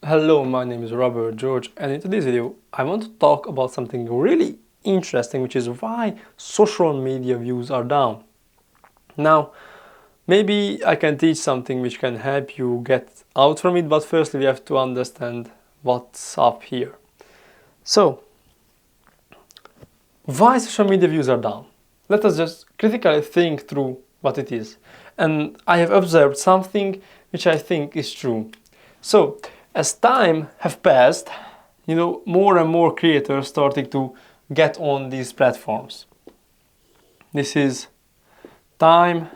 Hello, my name is Robert George, and in today's video I want to talk about something really interesting, which is why social media views are down. Now, maybe I can teach something which can help you get out from it, but firstly we have to understand what's up here. So, why social media views are down? Let us just critically think through what it is. And I have observed something which I think is true. So, as time have passed, more and more creators started to get on these platforms. This is time,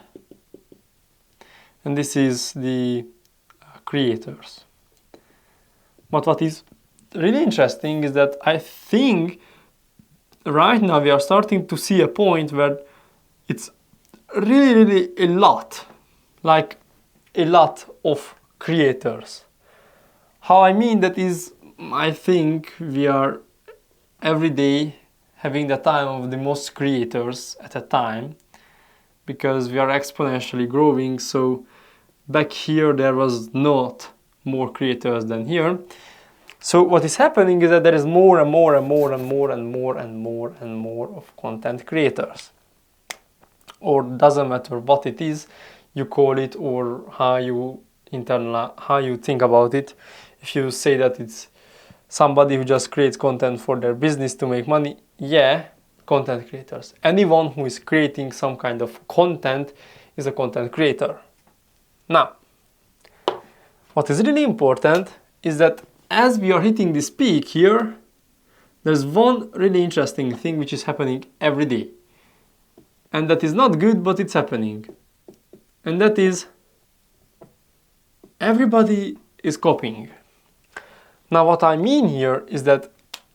and this is the creators. But what is really interesting is that I think right now we are starting to see a point where it's really a lot of creators. How I mean that is, I think we are every day having the time of the most creators at a time, because we are exponentially growing. So back here there was not more creators than here. So what is happening is that there is more and more of content creators. Or doesn't matter what it is you call it or how you think about it. If you say that it's somebody who just creates content for their business to make money, yeah, content creators. Anyone who is creating some kind of content is a content creator. Now, what is really important is that as we are hitting this peak here, there's one really interesting thing which is happening every day. And that is not good, but it's happening. And that is, everybody is copying. Now what I mean here is that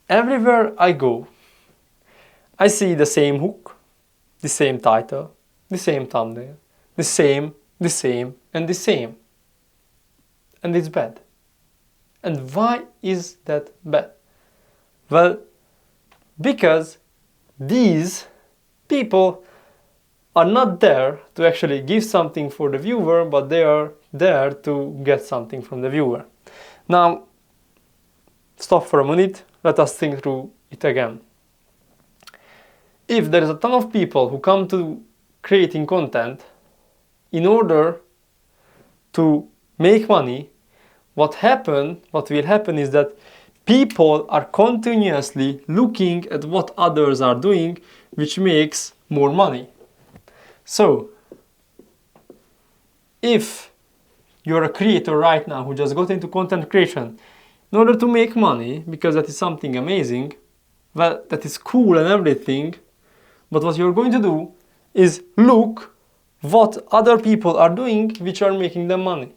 everywhere I go, I see the same hook, the same title, the same thumbnail, the same, and the same. And it's bad. And why is that bad? Well, because these people are not there to actually give something for the viewer, but they are there to get something from the viewer. Now, stop for a minute, let us think through it again. If there is a ton of people who come to creating content in order to make money, what will happen is that people are continuously looking at what others are doing, which makes more money. So, if you're a creator right now who just got into content creation in order to make money, because that is something amazing, well, that is cool and everything, but what you're going to do is look what other people are doing which are making them money.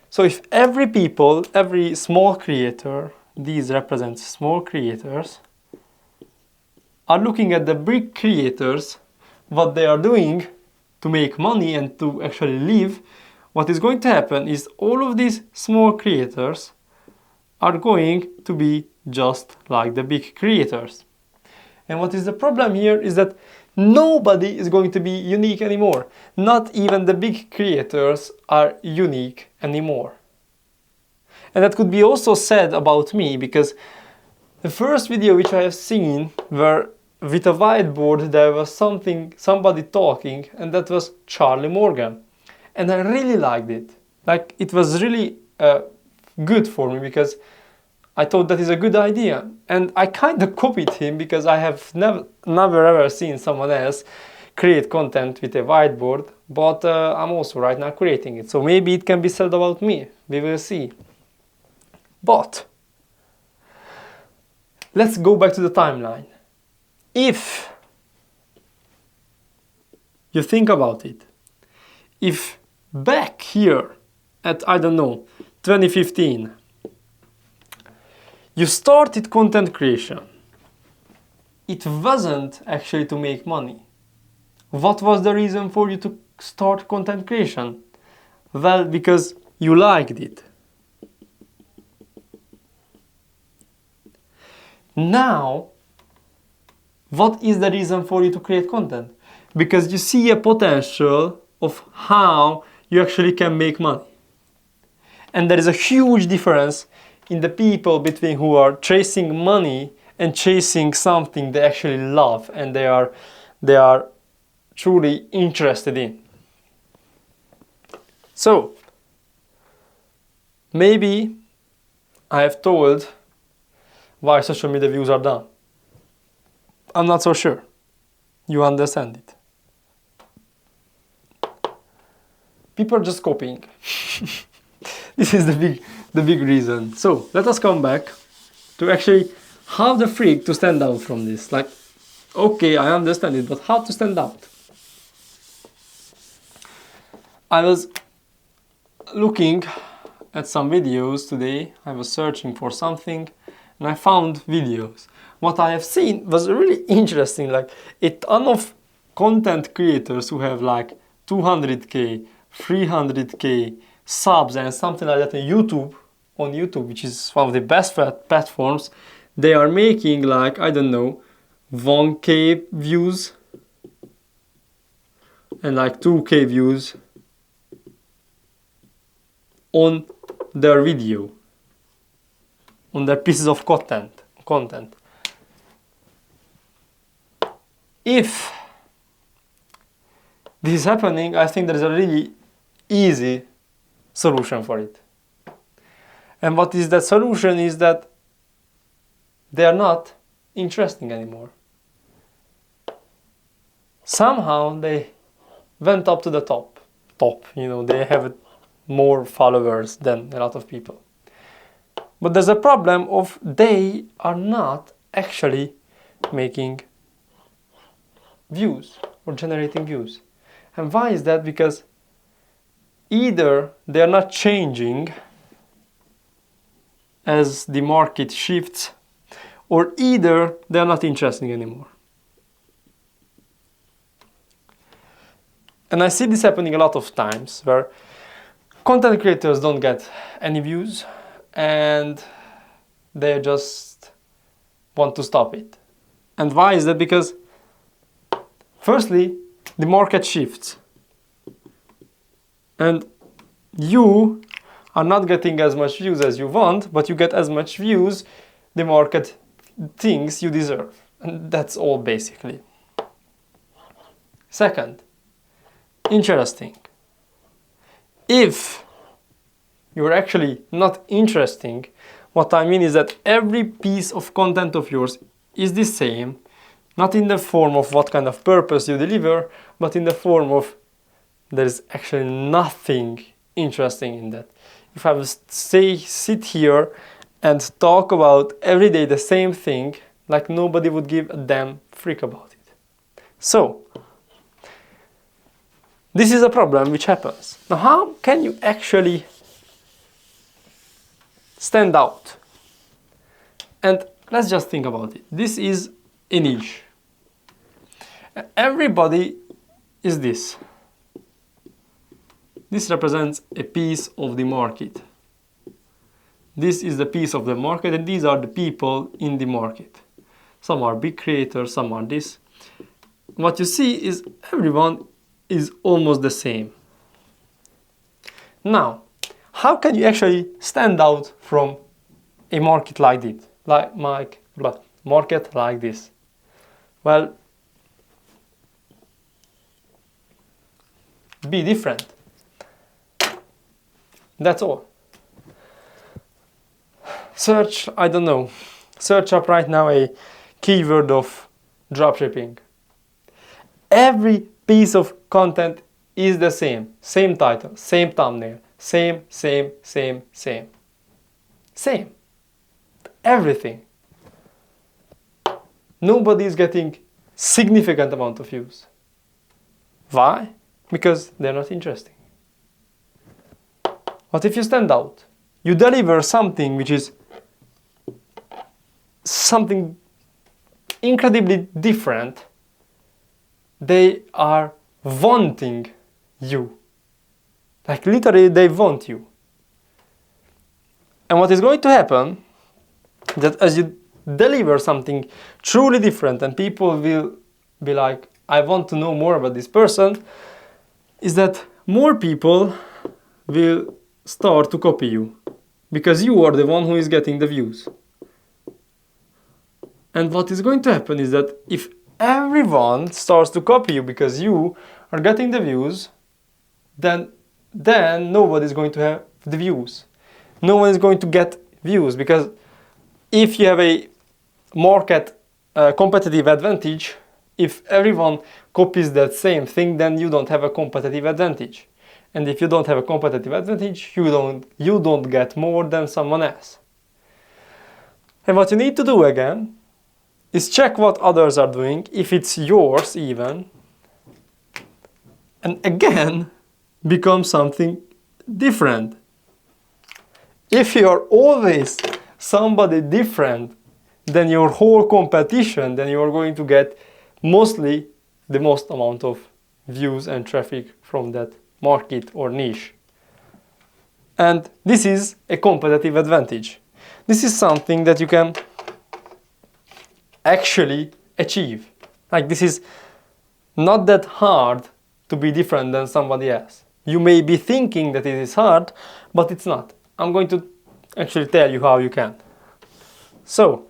So if every small creator, these represent small creators, are looking at the big creators, what they are doing to make money and to actually live, what is going to happen is all of these small creators are going to be just like the big creators. And what is the problem here is that nobody is going to be unique anymore. Not even the big creators are unique anymore. And that could be also said about me, because the first video which I have seen where with a whiteboard there was somebody talking, and that was Charlie Morgan. And I really liked it. Like, it was really good for me, because I thought that is a good idea. And I kind of copied him, because I have never ever seen someone else create content with a whiteboard, but I'm also right now creating it. So maybe it can be said about me. We will see. But let's go back to the timeline. If you think about it, if back here at, 2015, you started content creation, it wasn't actually to make money. What was the reason for you to start content creation? Well, because you liked it. Now, what is the reason for you to create content? Because you see a potential of how you actually can make money. And there is a huge difference in the people between who are chasing money and chasing something they actually love and they are truly interested in. So maybe I have told why social media views are done. I'm not so sure. You understand it. People are just copying. This is the big reason. So let us come back to actually how the freak to stand out from this. Like, okay, I understand it, but how to stand out? I was looking at some videos today. I was searching for something and I found videos. What I have seen was really interesting. Like a ton of content creators who have like 200k, 300k subs and something like that on YouTube, which is one of the best platforms. They are making like, I don't know, 1k views and like 2k views on their video, on their pieces of content. If this is happening, I think there is a really easy solution for it. And what is that solution is that they are not interesting anymore. Somehow they went up to the top, they have more followers than a lot of people. But there's a problem of they are not actually making views or generating views. And why is that? Because either they are not changing as the market shifts, or either they are not interesting anymore. And I see this happening a lot of times where content creators don't get any views and they just want to stop it. And why is that? Because firstly, the market shifts and you are not getting as much views as you want, but you get as much views the market thinks you deserve. And that's all basically. Second, interesting. If you're actually not interesting, what I mean is that every piece of content of yours is the same, not in the form of what kind of purpose you deliver, but in the form of there's actually nothing interesting in that. If I was sit here and talk about every day the same thing, like nobody would give a damn freak about it. So, this is a problem which happens. Now, how can you actually stand out? And let's just think about it. This is a niche. Everybody is this. This represents a piece of the market. This is the piece of the market, and these are the people in the market. Some are big creators, some are this. What you see is everyone is almost the same. Now, how can you actually stand out from a market like this? Market like this? Well, be different. That's all. Search up right now a keyword of dropshipping. Every piece of content is the same. Same title, same thumbnail, same. Everything. Nobody is getting significant amount of views. Why? Because they're not interesting. But if you stand out, you deliver something which is something incredibly different, they are wanting you. Like literally they want you. And what is going to happen, that as you deliver something truly different and people will be like, I want to know more about this person, is that more people will start to copy you because you are the one who is getting the views. And what is going to happen is that if everyone starts to copy you because you are getting the views, then nobody is going to have the views. No one is going to get views, because if you have a market competitive advantage, if everyone copies that same thing, then you don't have a competitive advantage. And if you don't have a competitive advantage, you don't get more than someone else. And what you need to do again is check what others are doing, if it's yours even, and again become something different. If you are always somebody different than your whole competition, then you are going to get mostly the most amount of views and traffic from that market or niche. And this is a competitive advantage. This is something that you can actually achieve. Like, this is not that hard to be different than somebody else. You may be thinking that it is hard, but it's not. I'm going to actually tell you how you can. So,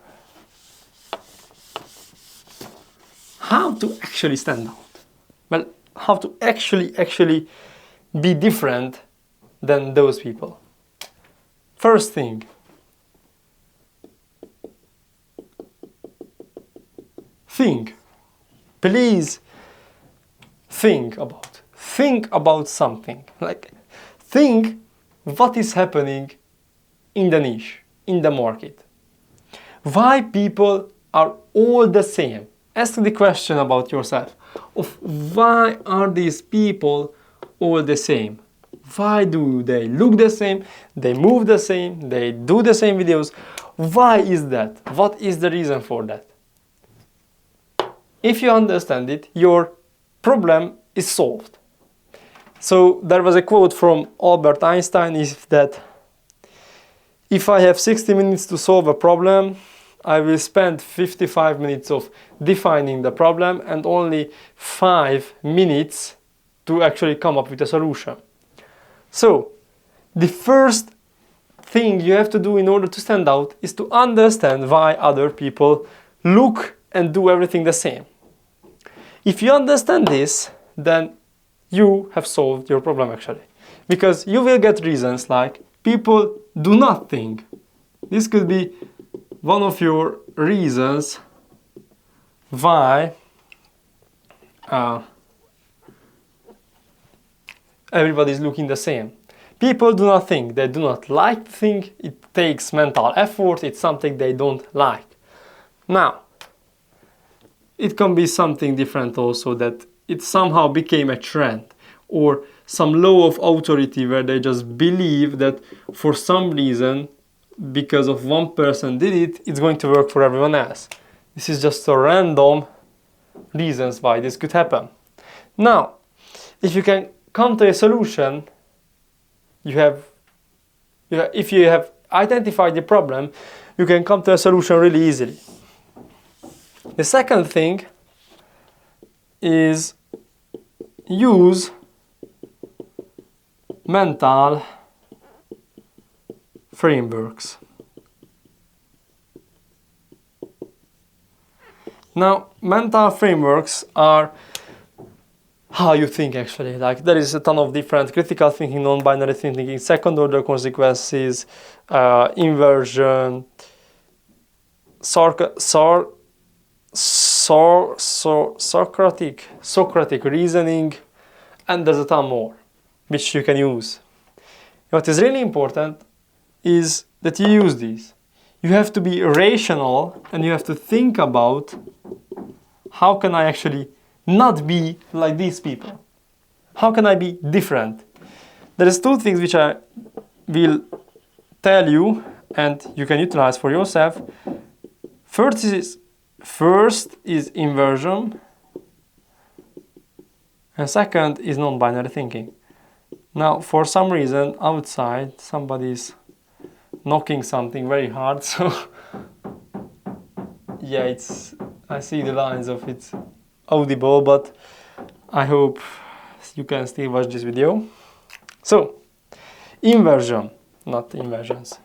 how to actually stand out? Well, how to actually be different than those people. First thing, think. Please think about something. Like, think what is happening in the niche, in the market. Why people are all the same? Ask the question about yourself of why are these people all the same? Why do they look the same? They move the same? They do the same videos? Why is that? What is the reason for that? If you understand it, your problem is solved. So there was a quote from Albert Einstein, is that if I have 60 minutes to solve a problem, I will spend 55 minutes of defining the problem and only 5 minutes to actually come up with a solution. So, the first thing you have to do in order to stand out is to understand why other people look and do everything the same. If you understand this, then you have solved your problem actually. Because you will get reasons like people do not think. This could be one of your reasons why everybody is looking the same. People do not think, they do not like to think, it takes mental effort, it's something they don't like. Now, it can be something different also, that it somehow became a trend or some law of authority where they just believe that for some reason, because of one person did it, it's going to work for everyone else. This is just a random reasons why this could happen. Now, if you can come to a solution, if you have identified the problem, you can come to a solution really easily. The second thing is use mental frameworks. Now, mental frameworks are how you think actually. Like, there is a ton of different critical thinking, non-binary thinking, second order consequences, inversion, Socratic reasoning, and there's a ton more which you can use. What is really important is that you use these. You have to be rational and you have to think about how can I actually not be like these people? How can I be different? There is two things which I will tell you and you can utilize for yourself. First is inversion, and second is non-binary thinking. Now, for some reason outside somebody is knocking something very hard, so yeah, I see the lines of it audible, but I hope you can still watch this video. So, inversion, not inversions.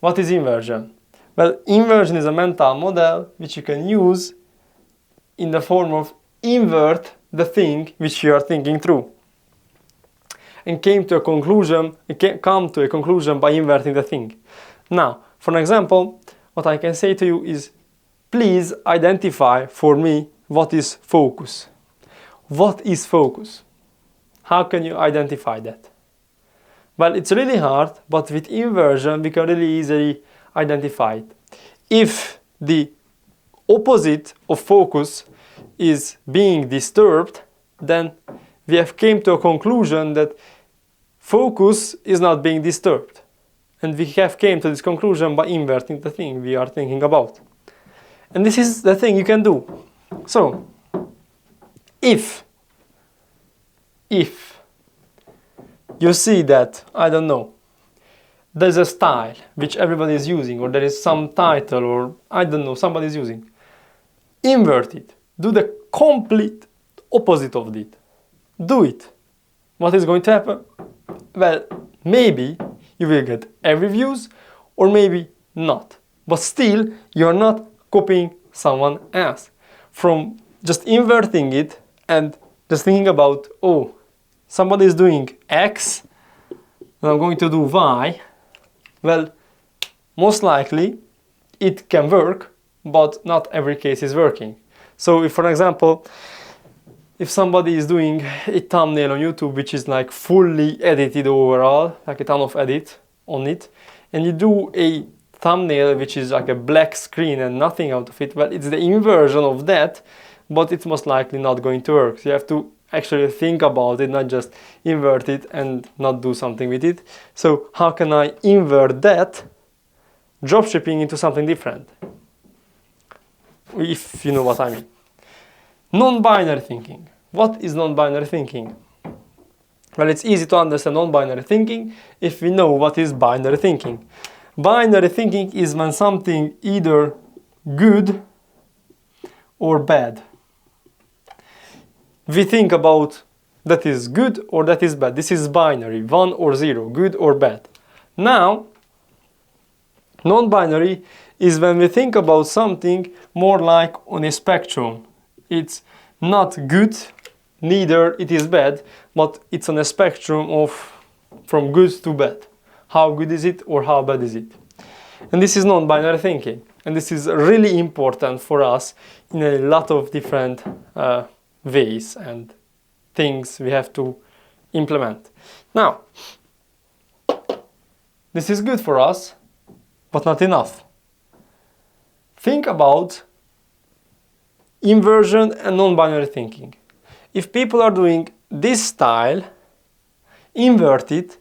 What is inversion? Well, inversion is a mental model which you can use in the form of invert the thing which you are thinking through. And come to a conclusion by inverting the thing. Now, for an example, what I can say to you is, please identify for me what is focus. What is focus? How can you identify that? Well, it's really hard, but with inversion we can really easily identify it. If the opposite of focus is being disturbed, then we have came to a conclusion that focus is not being disturbed. And we have came to this conclusion by inverting the thing we are thinking about. And this is the thing you can do. So, if you see that, I don't know, there's a style which everybody is using, or there is some title, or I don't know, somebody is using, invert it. Do the complete opposite of it. Do it. What is going to happen? Well, maybe you will get every views, or maybe not. But still, you are not copying someone else. From just inverting it and just thinking about, oh, somebody is doing X, and I'm going to do Y. Well, most likely it can work, but not every case is working. So if, for example, if somebody is doing a thumbnail on YouTube which is like fully edited overall, like a ton of edit on it, and you do a thumbnail which is like a black screen and nothing out of it, well, it's the inversion of that, but it's most likely not going to work. So you have to actually think about it, not just invert it and not do something with it. So how can I invert that dropshipping into something different? If you know what I mean. Non-binary thinking. What is non-binary thinking? Well, it's easy to understand non-binary thinking if we know what is binary thinking. Binary thinking is when something either good or bad. We think about that is good or that is bad. This is binary, 1 or 0, good or bad. Now, non-binary is when we think about something more like on a spectrum. It's not good, neither it is bad, but it's on a spectrum of from good to bad. How good is it or how bad is it? And this is non-binary thinking. And this is really important for us in a lot of different ways and things we have to implement. Now, this is good for us, but not enough. Think about inversion and non-binary thinking. If people are doing this style, invert it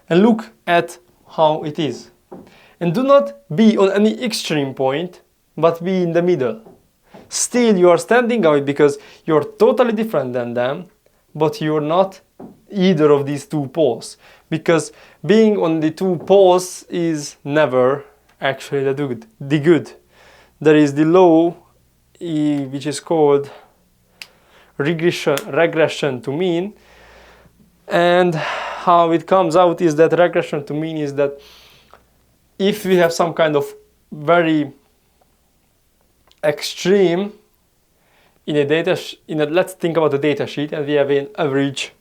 and look at how it is. And do not be on any extreme point, but be in the middle. Still, you are standing out because you're totally different than them, but you're not either of these two poles. Because being on the two poles is never actually the good. There is the law which is called regression to mean, and how it comes out is that regression to mean is that if we have some kind of very extreme in a let's think about a data sheet, and we have an average,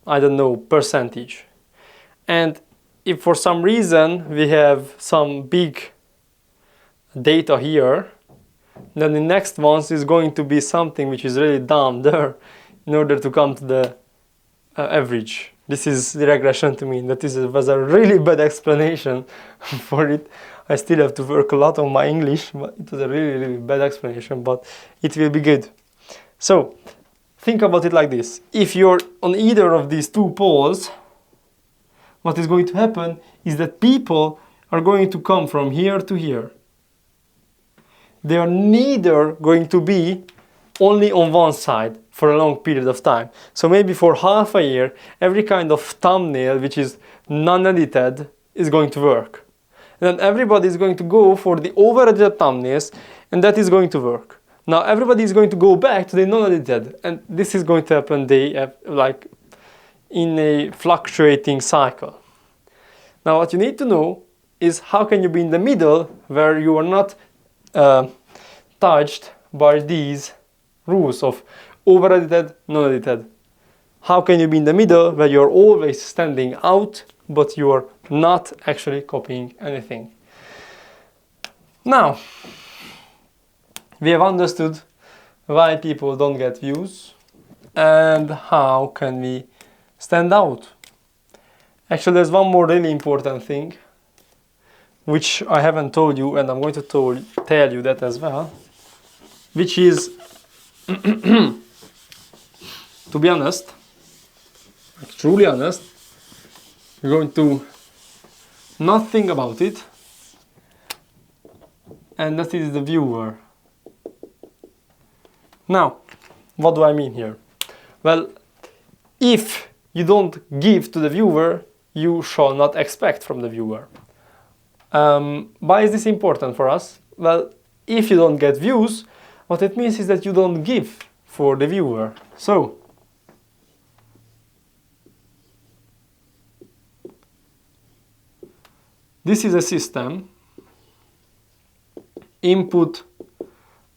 I don't know, percentage, and if for some reason we have some big data here, then the next one is going to be something which is really down there in order to come to the average. This is the regression to mean. That was a really bad explanation for it. I still have to work a lot on my English, but it was a really bad explanation, but it will be good. So, think about it like this. If you're on either of these two poles, what is going to happen is that people are going to come from here to here. They are neither going to be only on one side for a long period of time. So maybe for half a year, every kind of thumbnail which is non-edited is going to work. And then everybody is going to go for the over-edited thumbnails, and that is going to work. Now everybody is going to go back to the non-edited, and this is going to happen like in a fluctuating cycle. Now what you need to know is how can you be in the middle where you are not touched by these rules of over-edited, non-edited. How can you be in the middle where you're always standing out, but you're not actually copying anything? Now, we have understood why people don't get views and how can we stand out. Actually, there's one more really important thing which I haven't told you, and I'm going to tell you that as well, which is, to be honest, like truly honest, you're going to not think about it, and that is the viewer. Now, what do I mean here? Well, if you don't give to the viewer, you shall not expect from the viewer. Why is this important for us? Well, if you don't get views, what it means is that you don't give for the viewer. So, this is a system: input,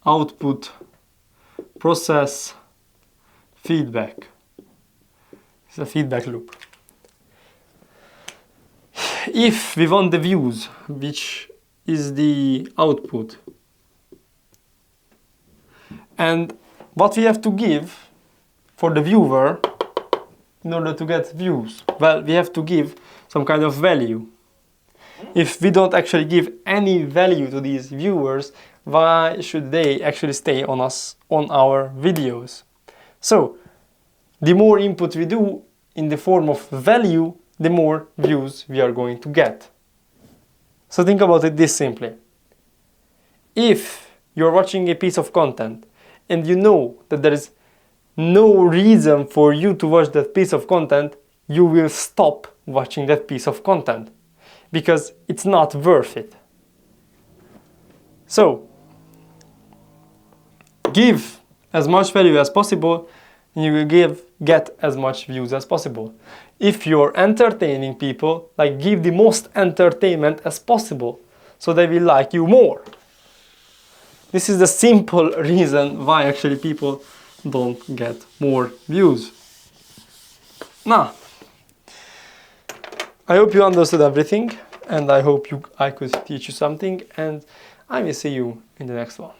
output, process, feedback. It's a feedback loop. If we want the views, which is the output, and what we have to give for the viewer in order to get views, well, we have to give some kind of value. If we don't actually give any value to these viewers, why should they actually stay on us, on our videos? So, the more input we do in the form of value, the more views we are going to get. So think about it this simply. If you're watching a piece of content and you know that there is no reason for you to watch that piece of content, you will stop watching that piece of content because it's not worth it. So, give as much value as possible and you will get as much views as possible. If you're entertaining people, like, give the most entertainment as possible so they will like you more. This is the simple reason why actually people don't get more views. Now, I hope you understood everything, and I hope I could teach you something, and I will see you in the next one.